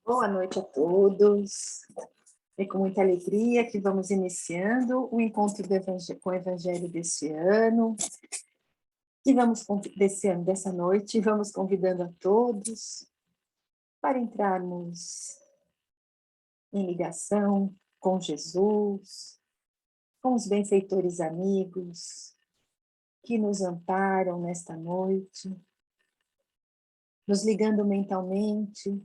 Boa noite a todos. É com muita alegria que vamos iniciando o encontro com o Evangelho deste ano, dessa noite, e vamos convidando a todos para entrarmos em ligação com Jesus, com os benfeitores amigos que nos amparam nesta noite, nos ligando mentalmente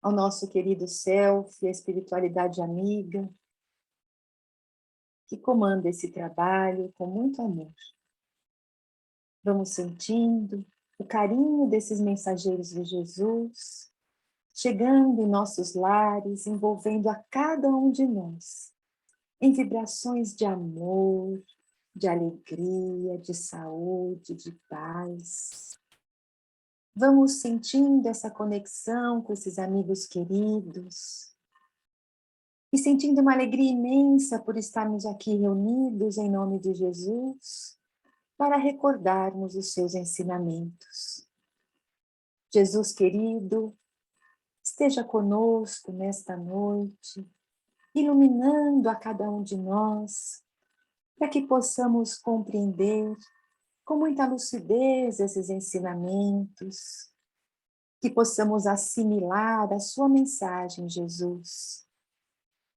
ao nosso querido Self, a espiritualidade amiga, que comanda esse trabalho com muito amor. Vamos sentindo o carinho desses mensageiros de Jesus, chegando em nossos lares, envolvendo a cada um de nós, em vibrações de amor, de alegria, de saúde, de paz. Vamos sentindo essa conexão com esses amigos queridos, e sentindo uma alegria imensa por estarmos aqui reunidos em nome de Jesus, para recordarmos os seus ensinamentos. Jesus querido, esteja conosco nesta noite, iluminando a cada um de nós, para que possamos compreender com muita lucidez esses ensinamentos, que possamos assimilar a sua mensagem, Jesus,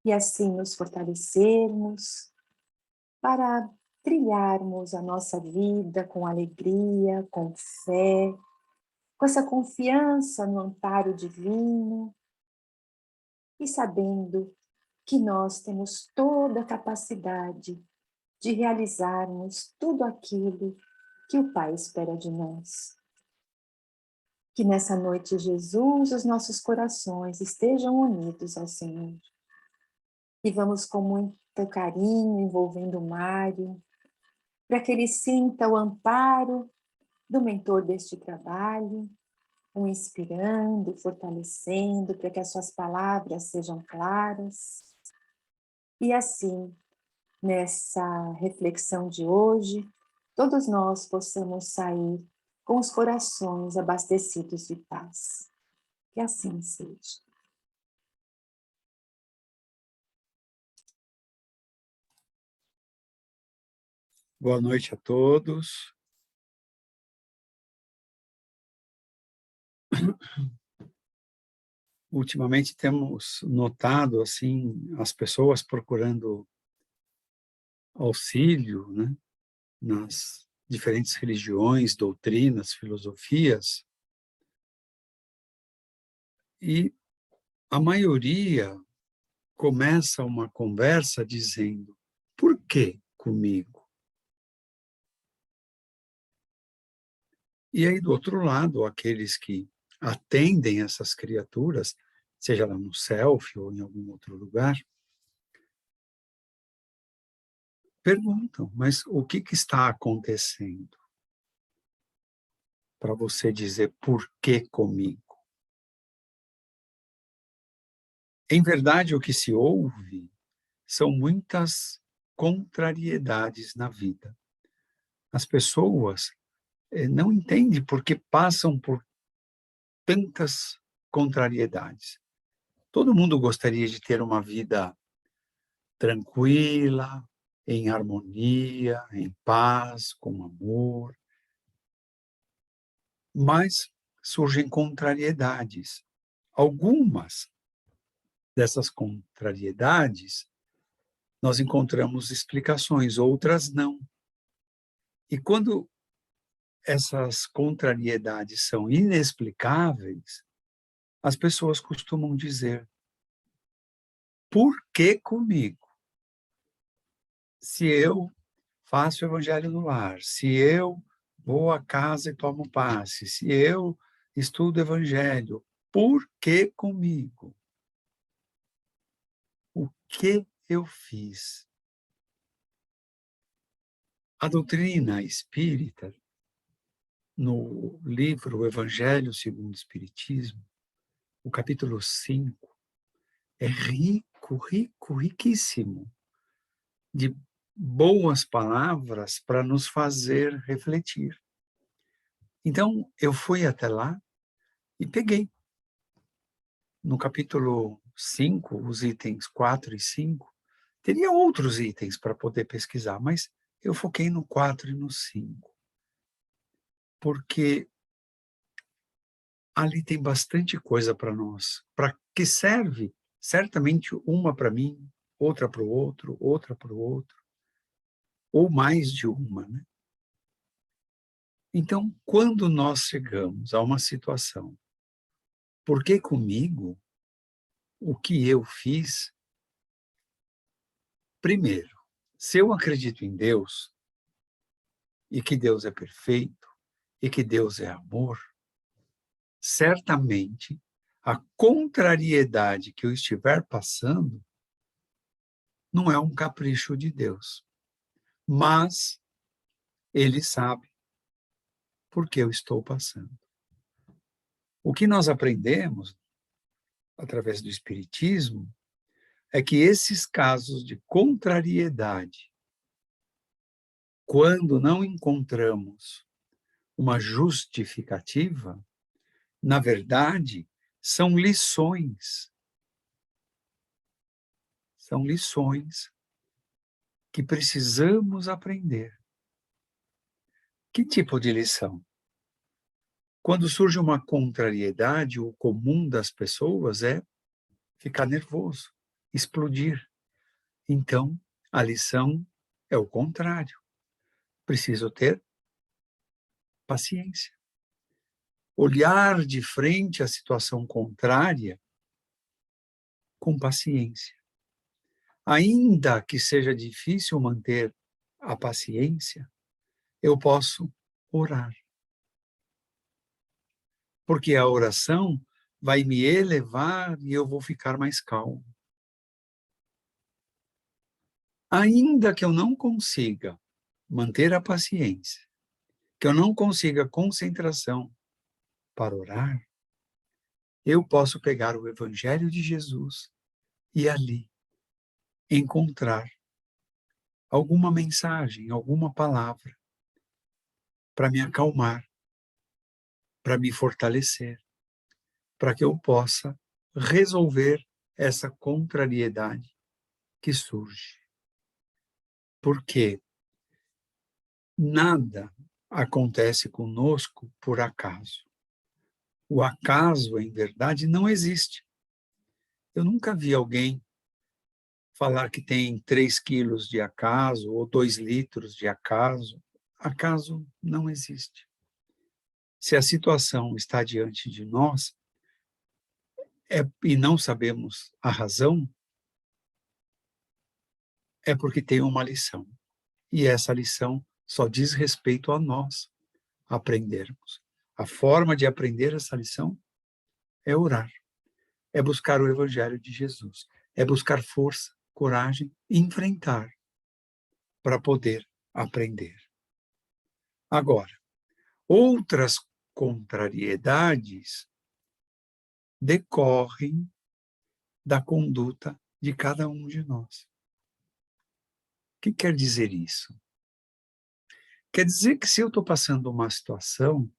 e assim nos fortalecermos para trilharmos a nossa vida com alegria, com fé, com essa confiança no amparo divino e sabendo que nós temos toda a capacidade de realizarmos tudo aquilo que o Pai espera de nós. Que nessa noite, Jesus, os nossos corações estejam unidos ao Senhor. E vamos com muito carinho envolvendo o Mário, para que ele sinta o amparo do mentor deste trabalho, o inspirando, fortalecendo, para que as suas palavras sejam claras. E assim, nessa reflexão de hoje, todos nós possamos sair com os corações abastecidos de paz. Que assim seja. Boa noite a todos. Ultimamente temos notado assim as pessoas procurando auxílio, né, nas diferentes religiões, doutrinas, filosofias, e a maioria começa uma conversa dizendo: por que comigo? E aí, do outro lado, aqueles que atendem essas criaturas, seja lá no Self ou em algum outro lugar, perguntam, mas o que está acontecendo para você dizer por que comigo? Em verdade, o que se ouve são muitas contrariedades na vida. As pessoas não entendem por que passam por tantas contrariedades. Todo mundo gostaria de ter uma vida tranquila, em harmonia, em paz, com amor, mas surgem contrariedades. Algumas dessas contrariedades nós encontramos explicações, outras não. E quando essas contrariedades são inexplicáveis, as pessoas costumam dizer: por que comigo? Se eu faço o evangelho no lar, se eu vou à casa e tomo passe, se eu estudo o evangelho, por que comigo? O que eu fiz? A doutrina espírita, no livro O Evangelho segundo o Espiritismo, o capítulo 5, é rico, rico, riquíssimo de boas palavras para nos fazer refletir. Então, eu fui até lá e peguei no capítulo 5, os itens 4 e 5, teria outros itens para poder pesquisar, mas eu foquei no 4 e no 5, porque ali tem bastante coisa para nós. Para que serve? Certamente uma para mim, outra para o outro, outra para o outro, ou mais de uma, né? Então, quando nós chegamos a uma situação, por que comigo? O que eu fiz? Primeiro, se eu acredito em Deus, e que Deus é perfeito, e que Deus é amor, certamente a contrariedade que eu estiver passando não é um capricho de Deus, mas Ele sabe por que eu estou passando. O que nós aprendemos através do Espiritismo é que esses casos de contrariedade, quando não encontramos uma justificativa, na verdade, são lições. São lições que precisamos aprender. Que tipo de lição? Quando surge uma contrariedade, o comum das pessoas é ficar nervoso, explodir. Então, a lição é o contrário. Preciso ter paciência. Olhar de frente à situação contrária com paciência. Ainda que seja difícil manter a paciência, eu posso orar. Porque a oração vai me elevar e eu vou ficar mais calmo. Ainda que eu não consiga manter a paciência, que eu não consiga concentração para orar, eu posso pegar o Evangelho de Jesus e ali encontrar alguma mensagem, alguma palavra para me acalmar, para me fortalecer, para que eu possa resolver essa contrariedade que surge. Porque nada acontece conosco por acaso. O acaso, em verdade, não existe. Eu nunca vi alguém falar que tem 3 quilos de acaso ou 2 litros de acaso. Acaso não existe. Se a situação está diante de nós e não sabemos a razão, é porque tem uma lição. E essa lição só diz respeito a nós aprendermos. A forma de aprender essa lição é orar, é buscar o Evangelho de Jesus, é buscar força, coragem, enfrentar para poder aprender. Agora, outras contrariedades decorrem da conduta de cada um de nós. O que quer dizer isso? Quer dizer que se eu estou passando uma situação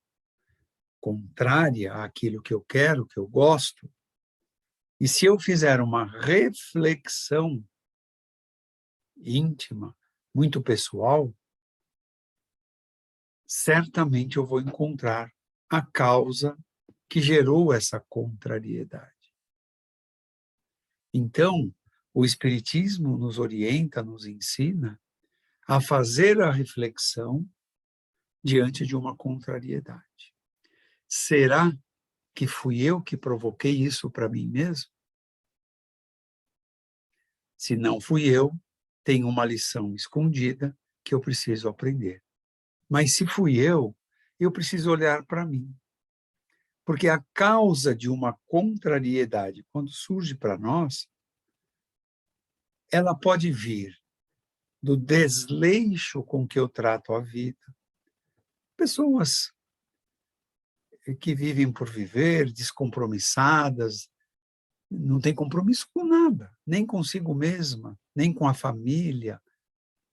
contrária àquilo que eu quero, que eu gosto, e se eu fizer uma reflexão íntima, muito pessoal, certamente eu vou encontrar a causa que gerou essa contrariedade. Então, o Espiritismo nos orienta, nos ensina a fazer a reflexão diante de uma contrariedade. Será que fui eu que provoquei isso para mim mesmo? Se não fui eu, tem uma lição escondida que eu preciso aprender. Mas se fui eu preciso olhar para mim. Porque a causa de uma contrariedade, quando surge para nós, ela pode vir do desleixo com que eu trato a vida. Pessoas que vivem por viver, descompromissadas, não têm compromisso com nada, nem consigo mesma, nem com a família,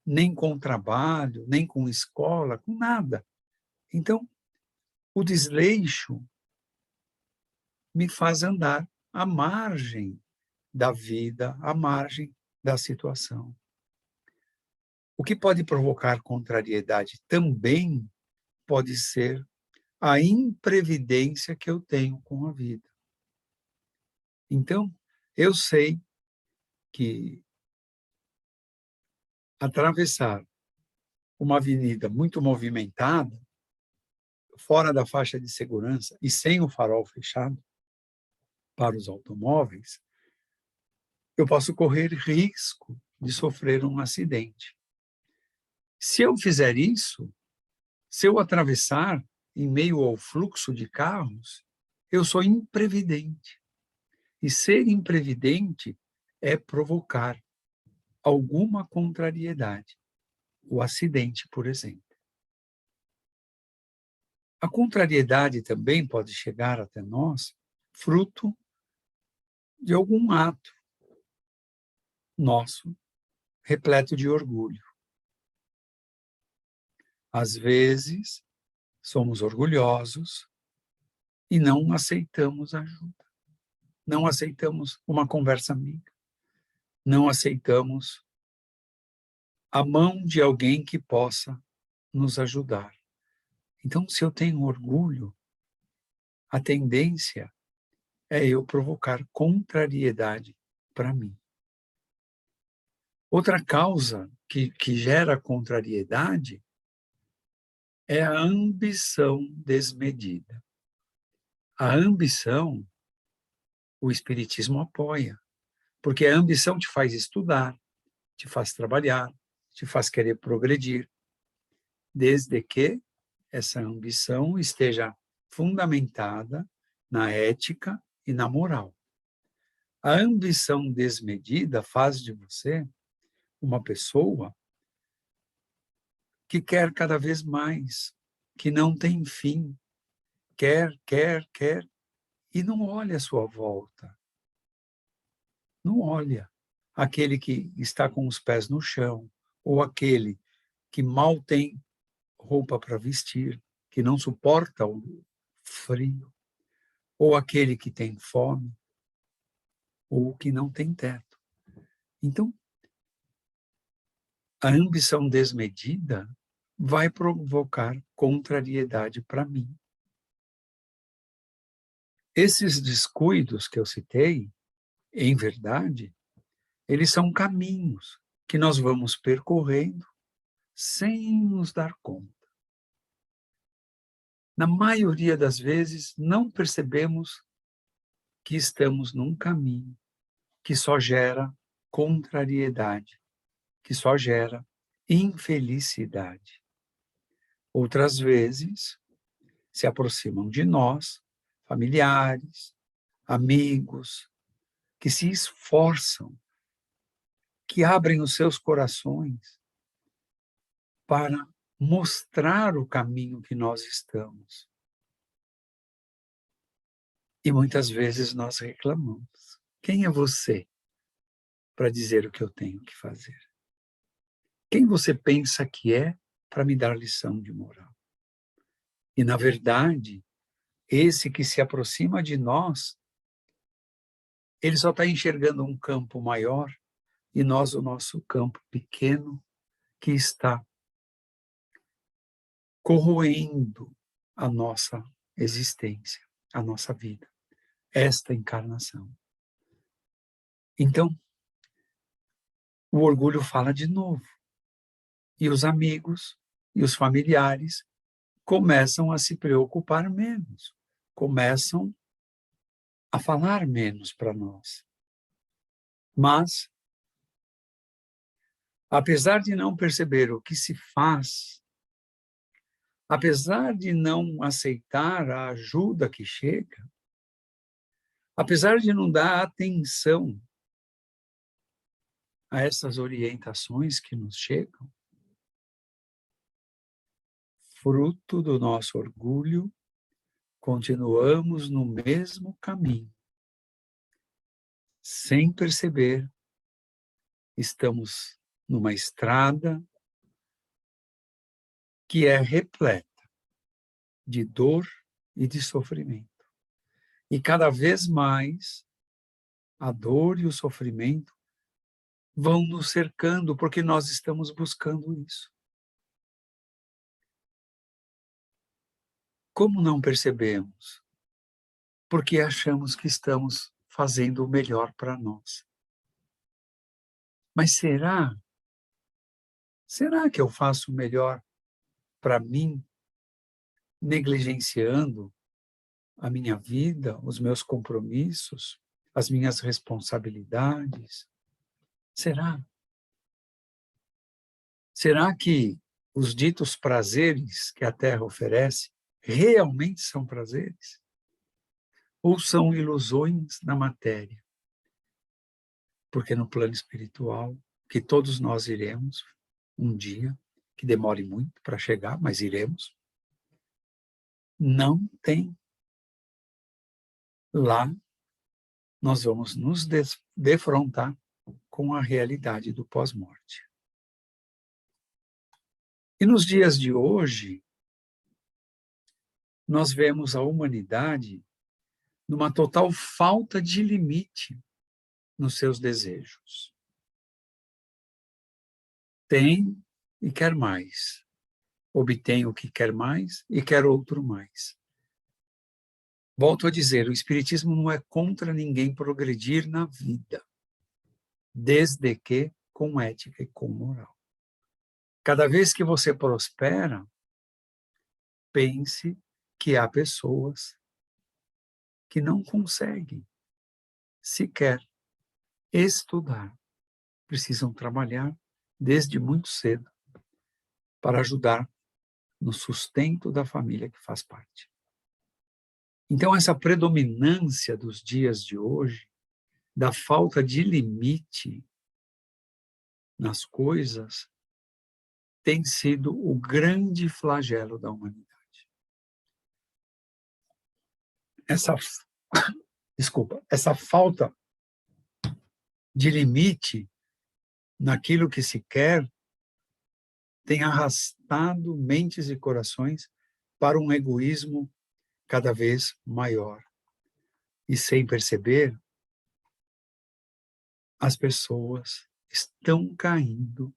nem com o trabalho, nem com escola, com nada. Então, o desleixo me faz andar à margem da vida, à margem da situação. O que pode provocar contrariedade também pode ser a imprevidência que eu tenho com a vida. Então, eu sei que atravessar uma avenida muito movimentada, fora da faixa de segurança e sem o farol fechado para os automóveis, eu posso correr risco de sofrer um acidente. Se eu fizer isso, se eu atravessar em meio ao fluxo de carros, eu sou imprevidente. E ser imprevidente é provocar alguma contrariedade. O acidente, por exemplo. A contrariedade também pode chegar até nós fruto de algum ato nosso repleto de orgulho. Às vezes, somos orgulhosos e não aceitamos ajuda. Não aceitamos uma conversa amiga. Não aceitamos a mão de alguém que possa nos ajudar. Então, se eu tenho orgulho, a tendência é eu provocar contrariedade para mim. Outra causa que gera contrariedade é a ambição desmedida. A ambição, o Espiritismo apoia, porque a ambição te faz estudar, te faz trabalhar, te faz querer progredir, desde que essa ambição esteja fundamentada na ética e na moral. A ambição desmedida faz de você uma pessoa que quer cada vez mais, que não tem fim, quer, e não olha à sua volta. Não olha aquele que está com os pés no chão, ou aquele que mal tem roupa para vestir, que não suporta o frio, ou aquele que tem fome, ou que não tem teto. Então, a ambição desmedida vai provocar contrariedade para mim. Esses descuidos que eu citei, em verdade, eles são caminhos que nós vamos percorrendo sem nos dar conta. Na maioria das vezes, não percebemos que estamos num caminho que só gera contrariedade, que só gera infelicidade. Outras vezes, se aproximam de nós, familiares, amigos, que se esforçam, que abrem os seus corações para mostrar o caminho que nós estamos. E muitas vezes nós reclamamos. Quem é você para dizer o que eu tenho que fazer? Quem você pensa que é para me dar lição de moral? E, na verdade, esse que se aproxima de nós, ele só está enxergando um campo maior e nós o nosso campo pequeno que está corroendo a nossa existência, a nossa vida, esta encarnação. Então, o orgulho fala de novo. E os amigos e os familiares começam a se preocupar menos, começam a falar menos para nós. Mas, apesar de não perceber o que se faz, apesar de não aceitar a ajuda que chega, apesar de não dar atenção a essas orientações que nos chegam, fruto do nosso orgulho, continuamos no mesmo caminho. Sem perceber, estamos numa estrada que é repleta de dor e de sofrimento. E cada vez mais a dor e o sofrimento vão nos cercando porque nós estamos buscando isso. Como não percebemos? Porque achamos que estamos fazendo o melhor para nós. Mas será? Será que eu faço o melhor para mim, negligenciando a minha vida, os meus compromissos, as minhas responsabilidades? Será? Será que os ditos prazeres que a Terra oferece realmente são prazeres? Ou são ilusões na matéria? Porque no plano espiritual, que todos nós iremos um dia, que demore muito para chegar, mas iremos, não tem. Lá nós vamos nos defrontar com a realidade do pós-morte. E nos dias de hoje, nós vemos a humanidade numa total falta de limite nos seus desejos. Tem e quer mais. Obtém o que quer mais e quer outro mais. Volto a dizer, o Espiritismo não é contra ninguém progredir na vida, desde que com ética e com moral. Cada vez que você prospera, pense que há pessoas que não conseguem sequer estudar, precisam trabalhar desde muito cedo para ajudar no sustento da família que faz parte. Então, essa predominância dos dias de hoje, da falta de limite nas coisas, tem sido o grande flagelo da humanidade. Essa falta de limite naquilo que se quer tem arrastado mentes e corações para um egoísmo cada vez maior. E sem perceber, as pessoas estão caindo.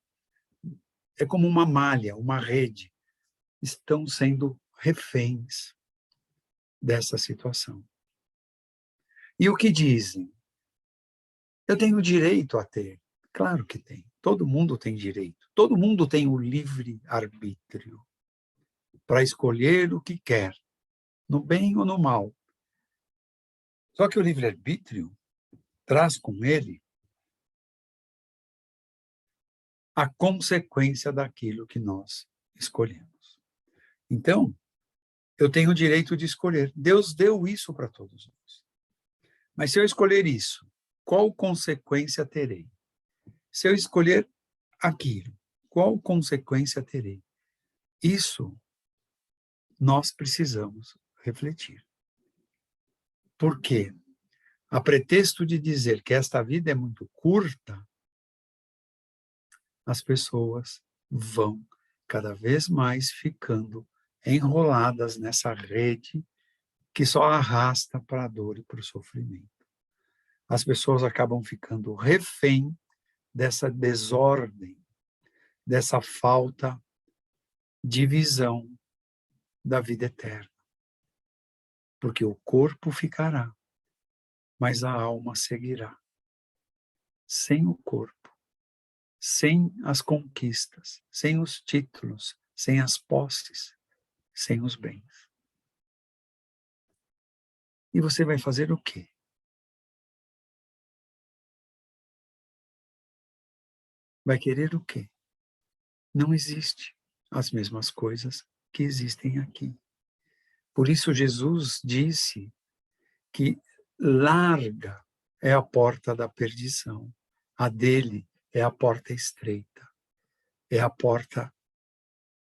É como uma malha, uma rede. Estão sendo reféns dessa situação. E o que dizem? Eu tenho direito a ter. Claro que tem. Todo mundo tem direito. Todo mundo tem o livre-arbítrio para escolher o que quer, no bem ou no mal. Só que o livre-arbítrio traz com ele a consequência daquilo que nós escolhemos. Então, eu tenho o direito de escolher. Deus deu isso para todos nós. Mas se eu escolher isso, qual consequência terei? Se eu escolher aquilo, qual consequência terei? Isso nós precisamos refletir. Por quê? A pretexto de dizer que esta vida é muito curta, as pessoas vão cada vez mais ficando enroladas nessa rede que só arrasta para a dor e para o sofrimento. As pessoas acabam ficando refém dessa desordem, dessa falta de visão da vida eterna. Porque o corpo ficará, mas a alma seguirá. Sem o corpo, sem as conquistas, sem os títulos, sem as posses, sem os bens. E você vai fazer o quê? Vai querer o quê? Não existe as mesmas coisas que existem aqui. Por isso Jesus disse que larga é a porta da perdição, a dele é a porta estreita, é a porta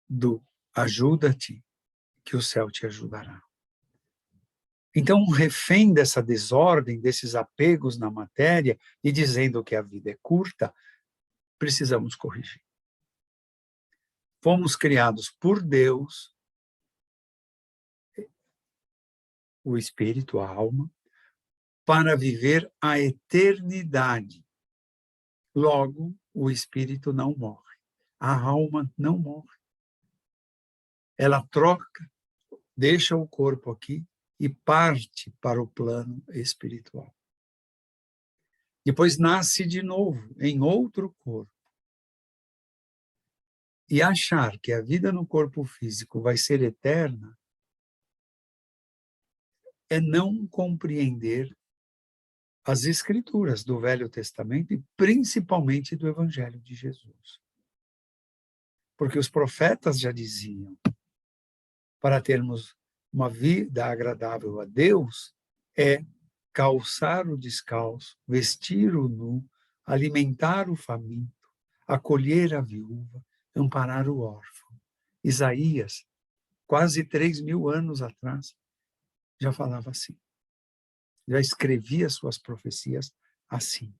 do ajuda-te, que o céu te ajudará. Então, um refém dessa desordem, desses apegos na matéria, e dizendo que a vida é curta, precisamos corrigir. Fomos criados por Deus, o espírito, a alma, para viver a eternidade. Logo, o espírito não morre, a alma não morre. Ela troca, deixa o corpo aqui e parte para o plano espiritual. Depois nasce de novo em outro corpo. E achar que a vida no corpo físico vai ser eterna é não compreender as escrituras do Velho Testamento e principalmente do Evangelho de Jesus. Porque os profetas já diziam, para termos uma vida agradável a Deus, é calçar o descalço, vestir o nu, alimentar o faminto, acolher a viúva, amparar o órfão. Isaías, quase 3.000 anos atrás, já falava assim. Já escrevia suas profecias assim.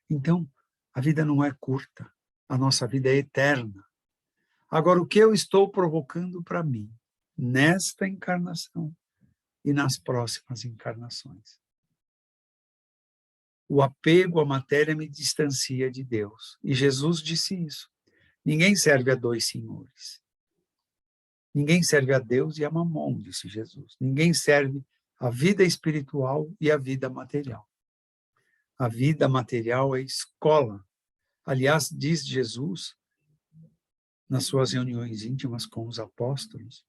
Então, a vida não é curta, a nossa vida é eterna. Agora, o que eu estou provocando para mim, nesta encarnação e nas próximas encarnações? O apego à matéria me distancia de Deus. E Jesus disse isso. Ninguém serve a dois senhores. Ninguém serve a Deus e a Mamon, disse Jesus. Ninguém serve a vida espiritual e a vida material. A vida material é escola. Aliás, diz Jesus, nas suas reuniões íntimas com os apóstolos,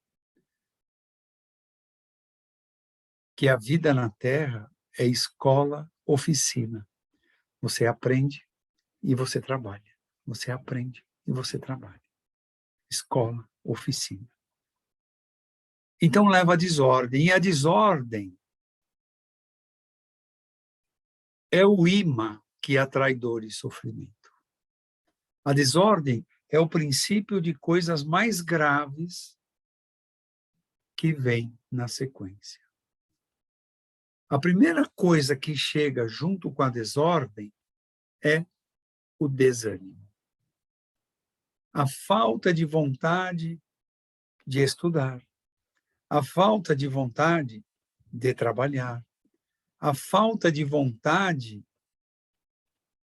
que a vida na Terra é escola, oficina. Você aprende e você trabalha. Você aprende e você trabalha. Escola, oficina. Então leva à desordem. E a desordem é o imã que atrai dor e sofrimento. A desordem é o princípio de coisas mais graves que vem na sequência. A primeira coisa que chega junto com a desordem é o desânimo. A falta de vontade de estudar, a falta de vontade de trabalhar, a falta de vontade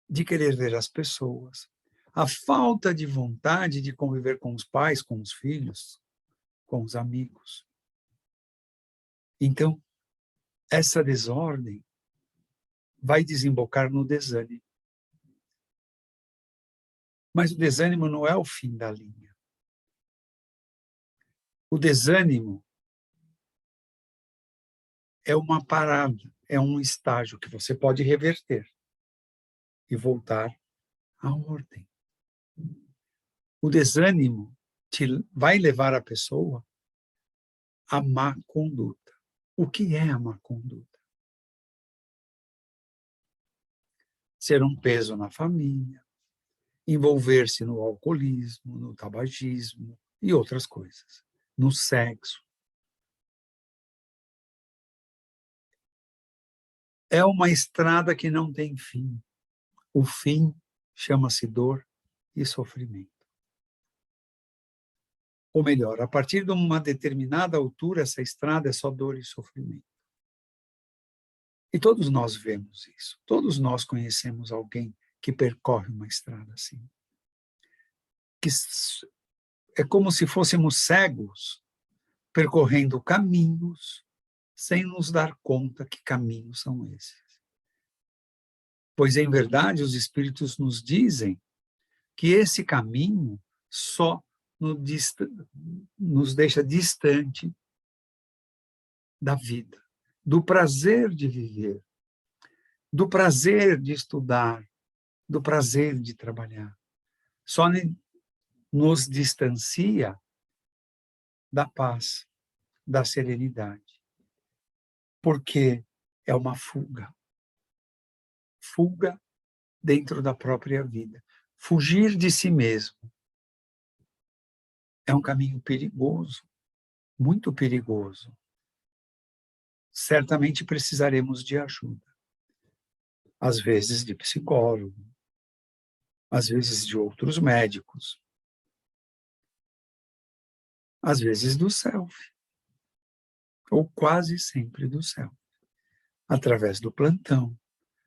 de querer ver as pessoas, a falta de vontade de conviver com os pais, com os filhos, com os amigos. Então, essa desordem vai desembocar no desânimo. Mas o desânimo não é o fim da linha. O desânimo é uma parada, é um estágio que você pode reverter e voltar à ordem. O desânimo vai levar a pessoa à má conduta. O que é a má conduta? Ser um peso na família, envolver-se no alcoolismo, no tabagismo e outras coisas, no sexo. É uma estrada que não tem fim. O fim chama-se dor e sofrimento. Ou melhor, a partir de uma determinada altura, essa estrada é só dor e sofrimento. E todos nós vemos isso. Todos nós conhecemos alguém que percorre uma estrada assim. Que é como se fôssemos cegos percorrendo caminhos sem nos dar conta que caminhos são esses. Pois, em verdade, os Espíritos nos dizem que esse caminho só nos deixa distante da vida, do prazer de viver, do prazer de estudar, do prazer de trabalhar. Só nos distancia da paz, da serenidade. Porque é uma fuga. Fuga dentro da própria vida. Fugir de si mesmo é um caminho perigoso, muito perigoso. Certamente precisaremos de ajuda. Às vezes de psicólogo, às vezes de outros médicos, às vezes do self, ou quase sempre do self. através do plantão,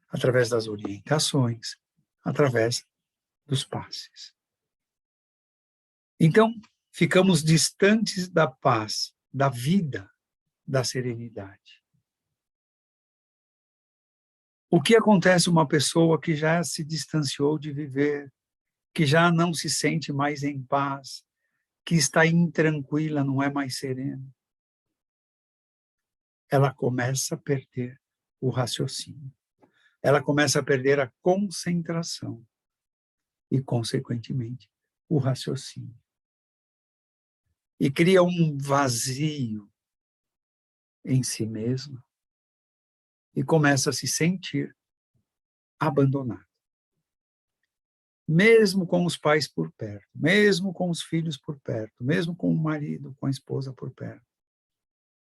através das orientações, através dos passes. Então, ficamos distantes da paz, da vida, da serenidade. O que acontece uma pessoa que já se distanciou de viver, que já não se sente mais em paz, que está intranquila, não é mais serena? Ela começa a perder o raciocínio. Ela começa a perder a concentração e, consequentemente, o raciocínio. E cria um vazio em si mesma e começa a se sentir abandonado. Mesmo com os pais por perto, mesmo com os filhos por perto, mesmo com o marido, com a esposa por perto,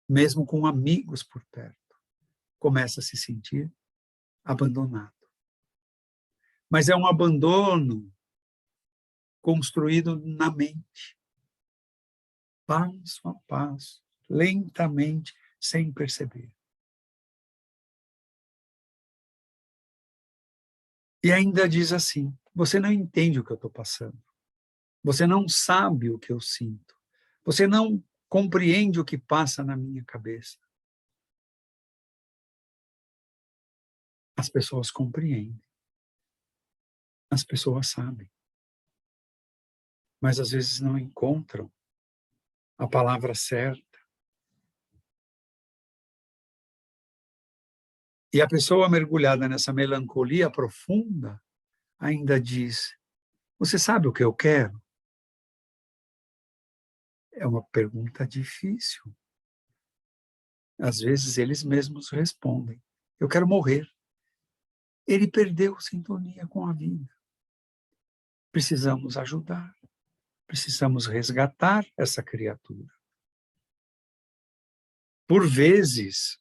mesmo com amigos por perto, começa a se sentir abandonado. Mas é um abandono construído na mente, passo a passo, lentamente, sem perceber. E ainda diz assim: você não entende o que eu estou passando. Você não sabe o que eu sinto. Você não compreende o que passa na minha cabeça. As pessoas compreendem. As pessoas sabem. Mas às vezes não encontram a palavra certa. E a pessoa mergulhada nessa melancolia profunda ainda diz: você sabe o que eu quero? É uma pergunta difícil. Às vezes eles mesmos respondem: eu quero morrer. Ele perdeu sintonia com a vida. Precisamos ajudar. Precisamos resgatar essa criatura. Por vezes,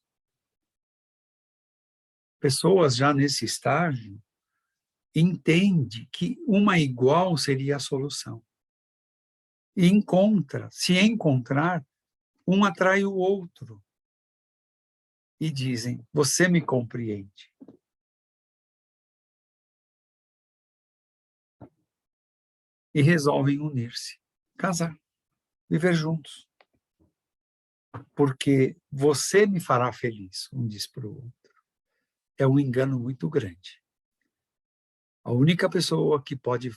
pessoas já nesse estágio entendem que uma igual seria a solução. E se encontrar, um atrai o outro. E dizem: você me compreende. E resolvem unir-se, casar, viver juntos. Porque você me fará feliz, um diz para o outro. É um engano muito grande. A única pessoa que pode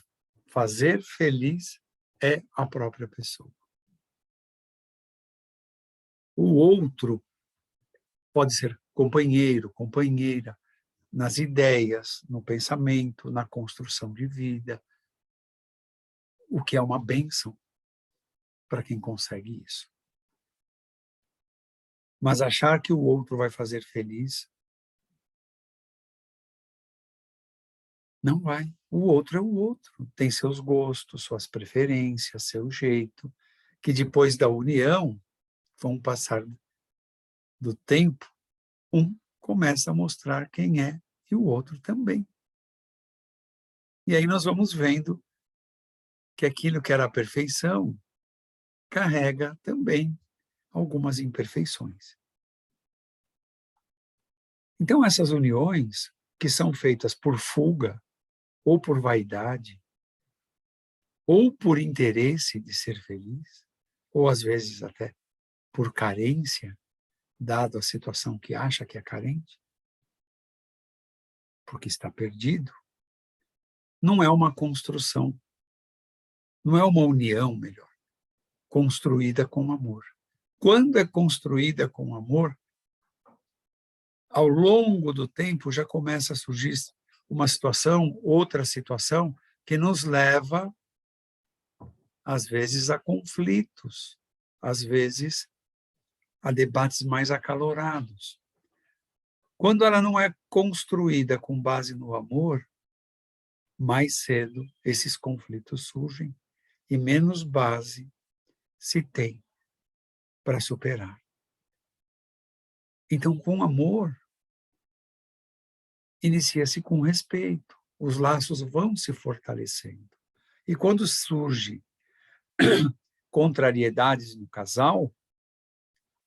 fazer feliz é a própria pessoa. O outro pode ser companheiro, companheira, nas ideias, no pensamento, na construção de vida, o que é uma bênção para quem consegue isso. Mas achar que o outro vai fazer feliz, não vai. O outro é o outro, tem seus gostos, suas preferências, seu jeito, que depois da união, vão passar do tempo, um começa a mostrar quem é e o outro também. E aí nós vamos vendo que aquilo que era a perfeição carrega também algumas imperfeições. Então essas uniões que são feitas por fuga, ou por vaidade, ou por interesse de ser feliz, ou às vezes até por carência, dado a situação que acha que é carente, porque está perdido, não é uma construção, não é uma união, melhor, construída com amor. Quando é construída com amor, ao longo do tempo já começa a surgir uma situação, outra situação, que nos leva, às vezes, a conflitos, às vezes, a debates mais acalorados. Quando ela não é construída com base no amor, mais cedo esses conflitos surgem e menos base se tem para superar. Então, com amor, inicia-se com respeito. Os laços vão se fortalecendo. E quando surge contrariedades no casal,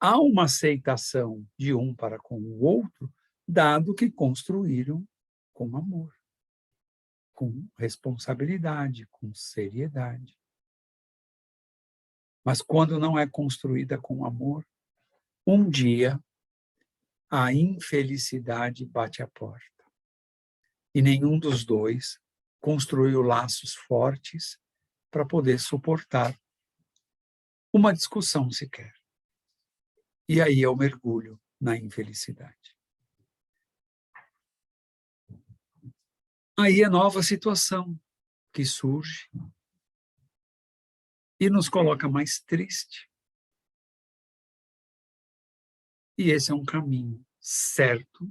há uma aceitação de um para com o outro dado que construíram com amor, com responsabilidade, com seriedade. Mas quando não é construída com amor, um dia a infelicidade bate à porta. E nenhum dos dois construiu laços fortes para poder suportar uma discussão sequer. E aí eu mergulho na infelicidade. Aí é nova situação que surge e nos coloca mais triste. E esse é um caminho certo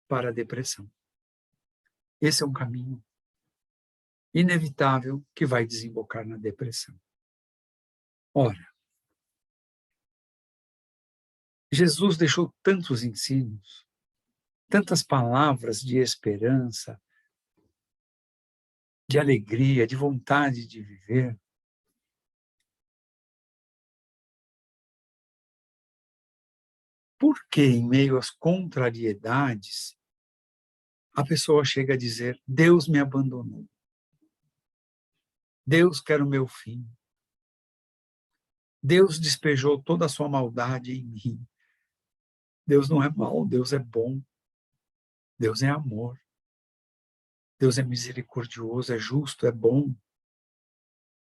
para a depressão. Esse é um caminho inevitável que vai desembocar na depressão. Ora, Jesus deixou tantos ensinos, tantas palavras de esperança, de alegria, de vontade de viver. Por que, em meio às contrariedades, a pessoa chega a dizer: Deus me abandonou, Deus quer o meu fim, Deus despejou toda a sua maldade em mim. Deus não é mau, Deus é bom, Deus é amor, Deus é misericordioso, é justo, é bom.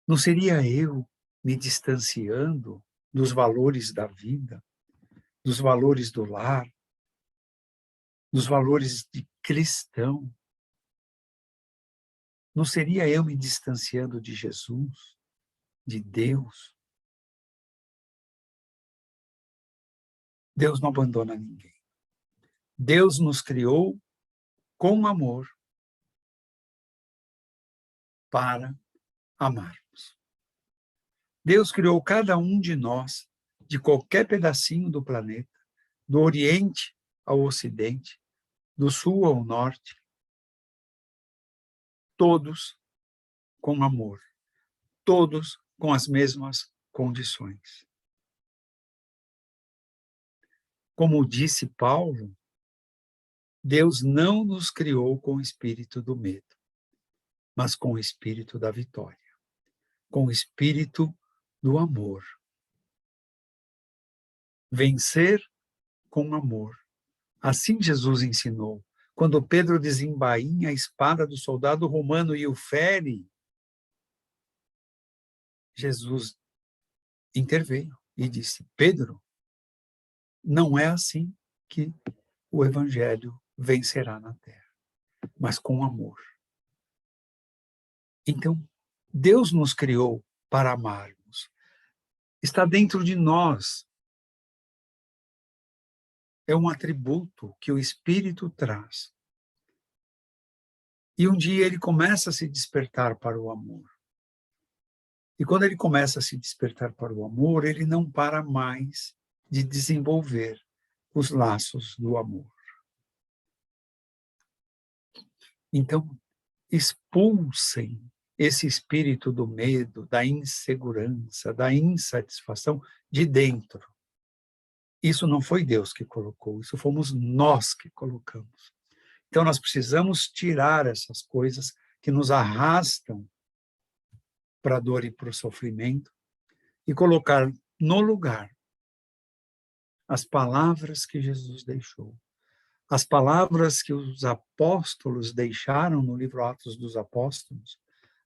Não seria eu me distanciando dos valores da vida, dos valores do lar, dos valores de cristão? Não seria eu me distanciando de Jesus, de Deus? Deus não abandona ninguém. Deus nos criou com amor para amarmos. Deus criou cada um de nós, de qualquer pedacinho do planeta, do Oriente ao Ocidente, do Sul ao Norte, todos com amor, todos com as mesmas condições. Como disse Paulo, Deus não nos criou com o espírito do medo, mas com o espírito da vitória, com o espírito do amor. Vencer com amor. Assim Jesus ensinou. Quando Pedro desembainha a espada do soldado romano e o fere, Jesus interveio e disse: Pedro, não é assim que o evangelho vencerá na terra, mas com amor. Então, Deus nos criou para amarmos. Está dentro de nós. É um atributo que o Espírito traz. E um dia ele começa a se despertar para o amor. E quando ele começa a se despertar para o amor, ele não para mais de desenvolver os laços do amor. Então, expulsem esse espírito do medo, da insegurança, da insatisfação de dentro. Isso não foi Deus que colocou, isso fomos nós que colocamos. Então, nós precisamos tirar essas coisas que nos arrastam para a dor e para o sofrimento e colocar no lugar as palavras que Jesus deixou. As palavras que os apóstolos deixaram no livro Atos dos Apóstolos,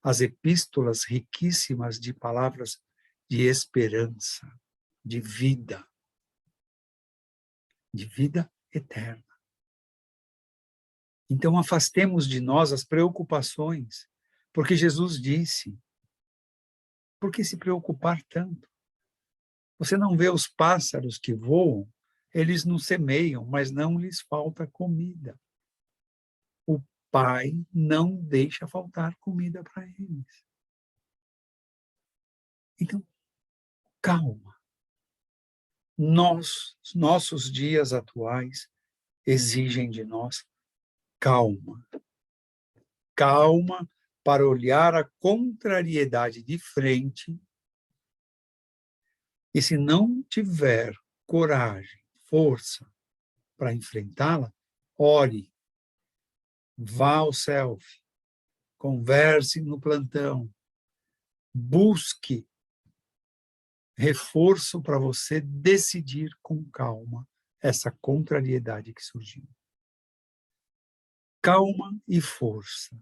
as epístolas riquíssimas de palavras de esperança, de vida eterna. Então, afastemos de nós as preocupações, porque Jesus disse: por que se preocupar tanto? Você não vê os pássaros que voam? Eles não semeiam, mas não lhes falta comida. O Pai não deixa faltar comida para eles. Então, calma. Nossos dias atuais exigem de nós calma. Calma para olhar a contrariedade de frente e, se não tiver coragem, força para enfrentá-la, ore, vá ao selfie, converse no plantão, busque reforço para você decidir com calma essa contrariedade que surgiu. Calma e força.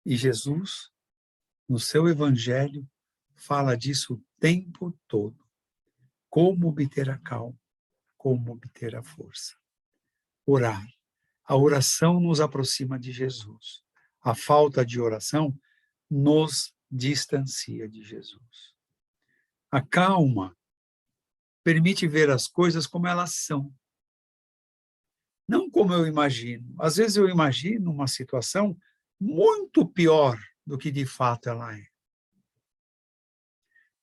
E Jesus, no seu evangelho, fala disso o tempo todo. Como obter a calma, como obter a força. Orar. A oração nos aproxima de Jesus. A falta de oração nos distancia de Jesus. A calma permite ver as coisas como elas são, não como eu imagino. Às vezes eu imagino uma situação muito pior do que de fato ela é.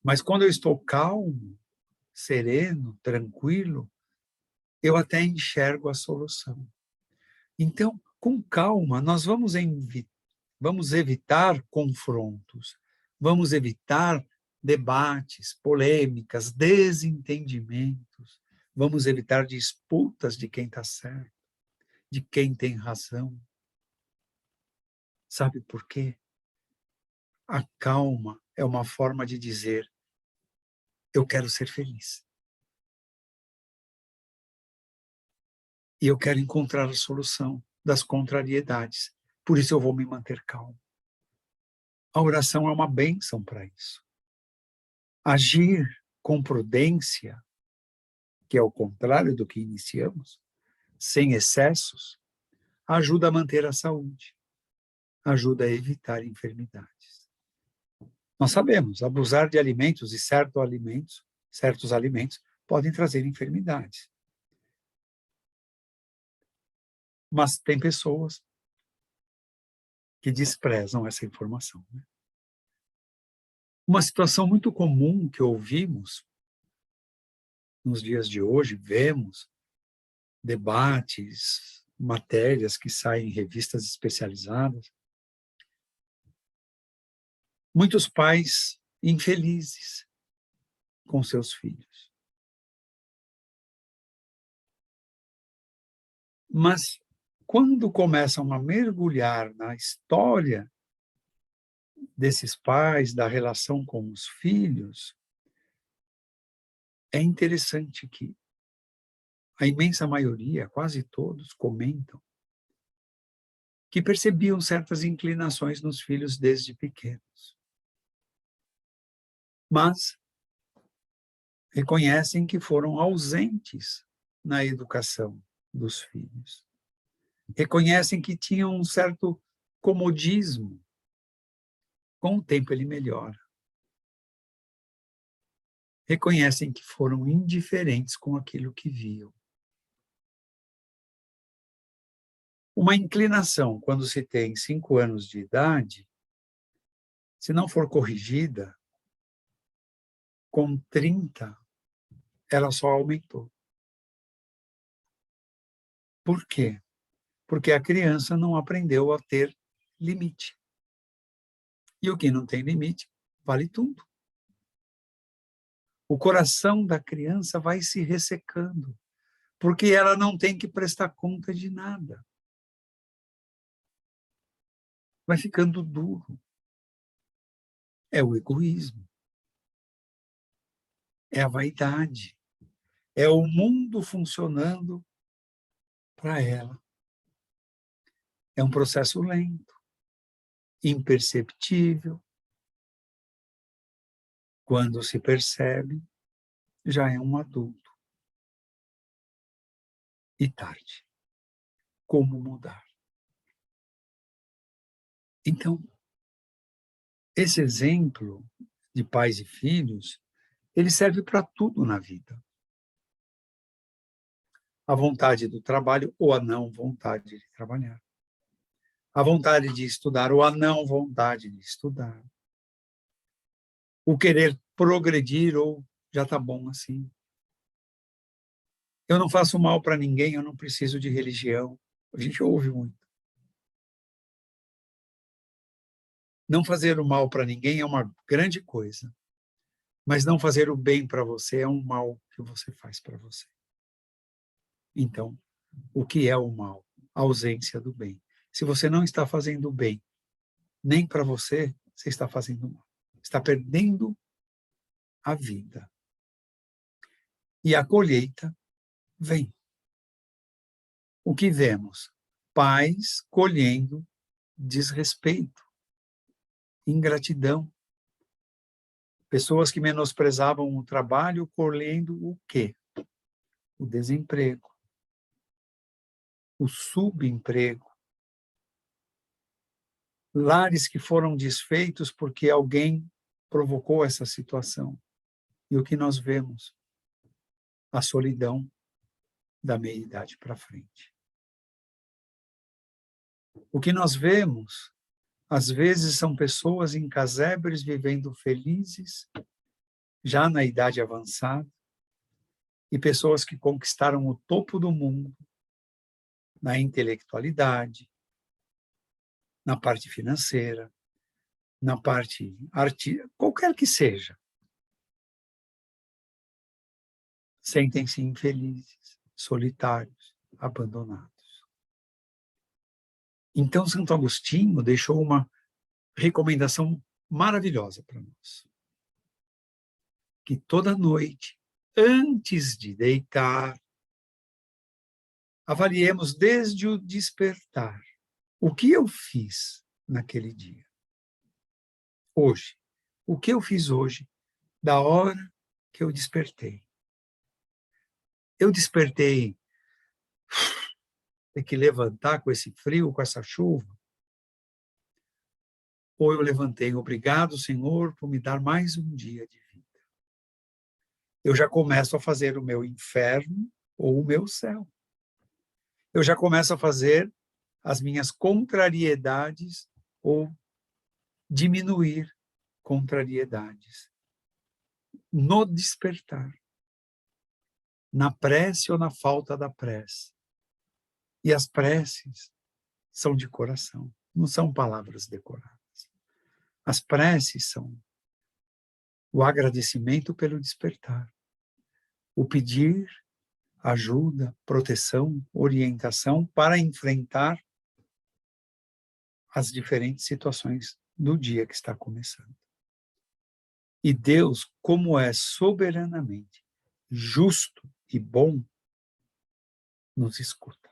Mas quando eu estou calmo, sereno, tranquilo, eu até enxergo a solução. Então, com calma, nós vamos evitar confrontos, vamos evitar debates, polêmicas, desentendimentos, vamos evitar disputas de quem está certo, de quem tem razão. Sabe por quê? A calma é uma forma de dizer: eu quero ser feliz. E eu quero encontrar a solução das contrariedades. Por isso eu vou me manter calmo. A oração é uma bênção para isso. Agir com prudência, que é o contrário do que iniciamos, sem excessos, ajuda a manter a saúde, ajuda a evitar enfermidades. Nós sabemos, abusar de alimentos e certos alimentos podem trazer enfermidades. Mas tem pessoas que desprezam essa informação, né? Uma situação muito comum que ouvimos nos dias de hoje, vemos debates, matérias que saem em revistas especializadas. Muitos pais infelizes com seus filhos. Mas quando começam a mergulhar na história desses pais, da relação com os filhos, é interessante que a imensa maioria, quase todos, comentam que percebiam certas inclinações nos filhos desde pequenos. Mas reconhecem que foram ausentes na educação dos filhos. Reconhecem que tinham um certo comodismo. Com o tempo ele melhora. Reconhecem que foram indiferentes com aquilo que viam. Uma inclinação, quando se tem 5 anos de idade, se não for corrigida, com 30, ela só aumentou. Por quê? Porque a criança não aprendeu a ter limite. E o que não tem limite, vale tudo. O coração da criança vai se ressecando, porque ela não tem que prestar conta de nada. Vai ficando duro. É o egoísmo. É a vaidade. É o mundo funcionando para ela. É um processo lento, imperceptível. Quando se percebe, já é um adulto. E tarde. Como mudar? Então, esse exemplo de pais e filhos, ele serve para tudo na vida. A vontade do trabalho ou a não vontade de trabalhar. A vontade de estudar ou a não vontade de estudar. O querer progredir ou já está bom assim. Eu não faço mal para ninguém, eu não preciso de religião. A gente ouve muito. Não fazer o mal para ninguém é uma grande coisa, mas não fazer o bem para você é um mal que você faz para você. Então, o que é o mal? A ausência do bem. Se você não está fazendo bem, nem para você, você está fazendo mal. Está perdendo a vida. E a colheita vem. O que vemos? Pais colhendo desrespeito, ingratidão. Pessoas que menosprezavam o trabalho colhendo o quê? O desemprego, o subemprego. Lares que foram desfeitos porque alguém provocou essa situação. E o que nós vemos? A solidão da meia-idade para frente. O que nós vemos, às vezes, são pessoas em casebres vivendo felizes, já na idade avançada, e pessoas que conquistaram o topo do mundo na intelectualidade, na parte financeira, na parte artística, qualquer que seja. Sentem-se infelizes, solitários, abandonados. Então, Santo Agostinho deixou uma recomendação maravilhosa para nós. Que toda noite, antes de deitar, avaliemos desde o despertar o que eu fiz naquele dia. Hoje. O que eu fiz hoje, da hora que eu despertei. Eu despertei, ter que levantar com esse frio, com essa chuva. Ou eu levantei, obrigado, Senhor, por me dar mais um dia de vida. Eu já começo a fazer o meu inferno ou o meu céu. Eu já começo a fazer as minhas contrariedades ou diminuir contrariedades. No despertar. Na prece ou na falta da prece. E as preces são de coração, não são palavras decoradas. As preces são o agradecimento pelo despertar, o pedir ajuda, proteção, orientação para enfrentar as diferentes situações do dia que está começando. E Deus, como é soberanamente justo e bom, nos escuta,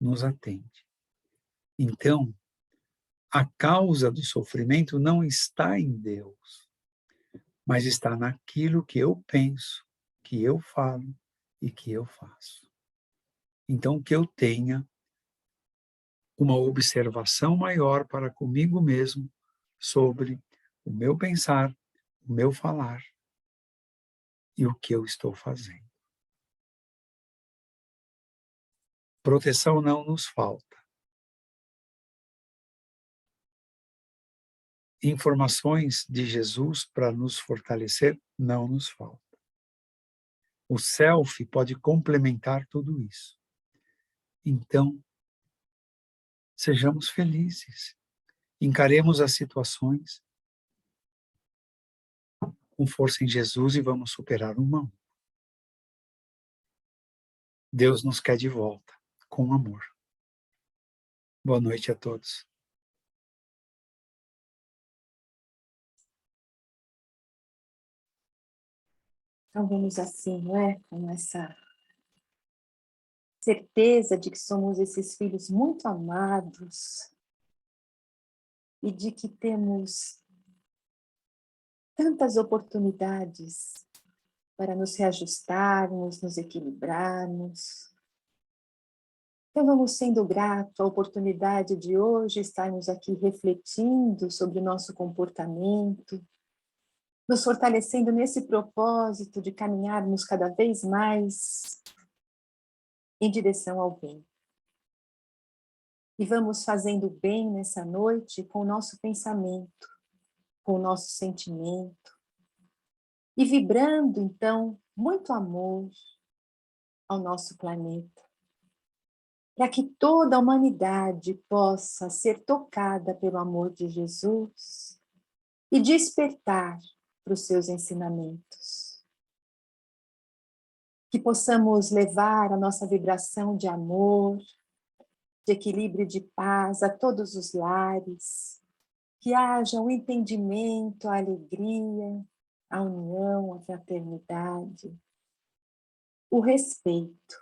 nos atende. Então, a causa do sofrimento não está em Deus, mas está naquilo que eu penso, que eu falo e que eu faço. Então, que eu tenha uma observação maior para comigo mesmo sobre o meu pensar, o meu falar e o que eu estou fazendo. Proteção não nos falta. Informações de Jesus para nos fortalecer não nos falta. O self pode complementar tudo isso. Então, sejamos felizes. Encaremos as situações com força em Jesus e vamos superar uma a uma. Deus nos quer de volta, com amor. Boa noite a todos. Então vamos assim, não é? Com essa certeza de que somos esses filhos muito amados e de que temos tantas oportunidades para nos reajustarmos, nos equilibrarmos. Então vamos sendo gratos à oportunidade de hoje estarmos aqui refletindo sobre o nosso comportamento, nos fortalecendo nesse propósito de caminharmos cada vez mais em direção ao bem. E vamos fazendo bem nessa noite com o nosso pensamento, com o nosso sentimento, e vibrando, então, muito amor ao nosso planeta, para que toda a humanidade possa ser tocada pelo amor de Jesus e despertar para os seus ensinamentos. que possamos levar a nossa vibração de amor, de equilíbrio e de paz a todos os lares, que haja o entendimento, a alegria, a união, a fraternidade, o respeito.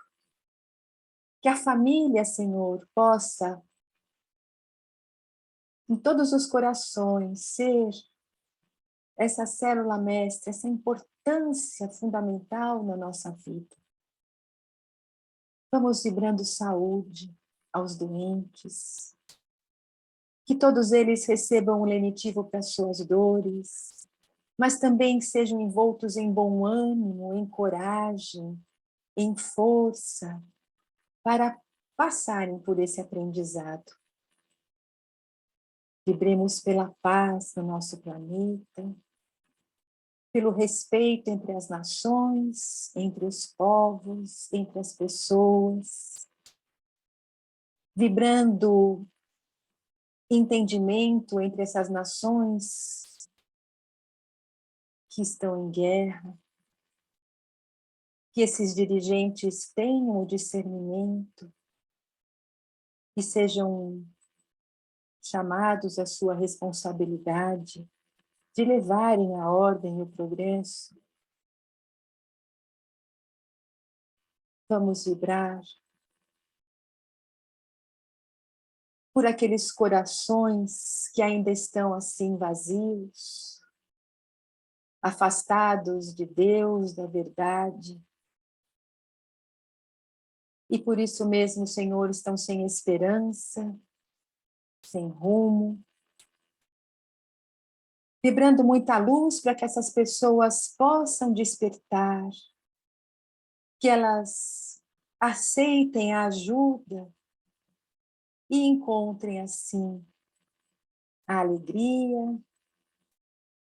Que a família, Senhor, possa, em todos os corações, ser essa célula mestra, essa importância fundamental na nossa vida. Vamos vibrando saúde aos doentes, que todos eles recebam um lenitivo para suas dores, mas também sejam envoltos em bom ânimo, em coragem, em força, para passarem por esse aprendizado. Vibremos pela paz no nosso planeta, pelo respeito entre as nações, entre os povos, entre as pessoas, vibrando entendimento entre essas nações que estão em guerra, que esses dirigentes tenham o discernimento e sejam chamados à sua responsabilidade de levarem a ordem e o progresso. Vamos vibrar por aqueles corações que ainda estão assim vazios, afastados de Deus, da verdade. E por isso mesmo, Senhor, estão sem esperança, sem rumo, vibrando muita luz para que essas pessoas possam despertar, que elas aceitem a ajuda e encontrem assim a alegria,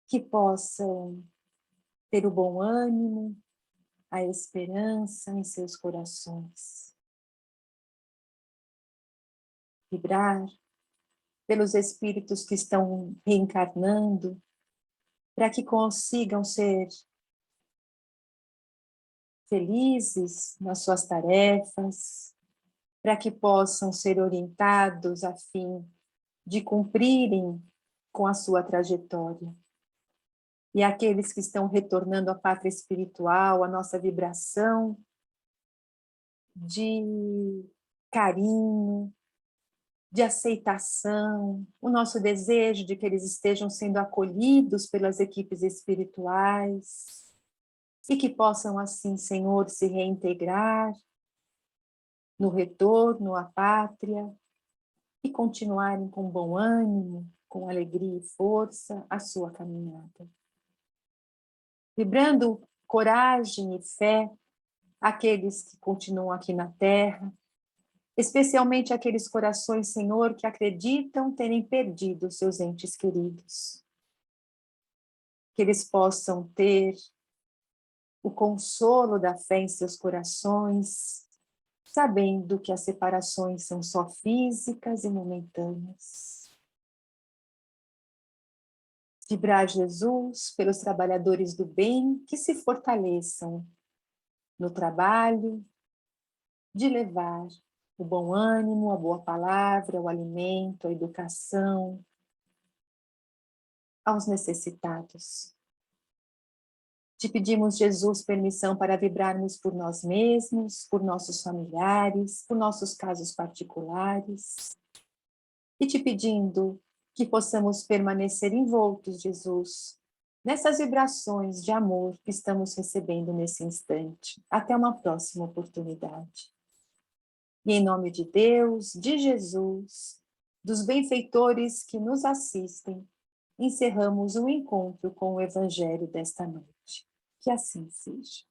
que possam ter o bom ânimo, a esperança em seus corações. Vibrar pelos espíritos que estão reencarnando, para que consigam ser felizes nas suas tarefas, para que possam ser orientados a fim de cumprirem com a sua trajetória. E aqueles que estão retornando à pátria espiritual, a nossa vibração de carinho, de aceitação, o nosso desejo de que eles estejam sendo acolhidos pelas equipes espirituais e que possam assim, Senhor, se reintegrar no retorno à pátria e continuarem com bom ânimo, com alegria e força a sua caminhada. Vibrando coragem e fé àqueles que continuam aqui na Terra, especialmente aqueles corações, Senhor, que acreditam terem perdido seus entes queridos. Que eles possam ter o consolo da fé em seus corações, sabendo que as separações são só físicas e momentâneas. Vibrar Jesus pelos trabalhadores do bem que se fortaleçam no trabalho, de levar o bom ânimo, a boa palavra, o alimento, a educação aos necessitados. Te pedimos, Jesus, permissão para vibrarmos por nós mesmos, por nossos familiares, por nossos casos particulares. E te pedindo que possamos permanecer envoltos, Jesus, nessas vibrações de amor que estamos recebendo nesse instante. Até uma próxima oportunidade. E em nome de Deus, de Jesus, dos benfeitores que nos assistem, encerramos o encontro com o Evangelho desta noite. Que assim seja.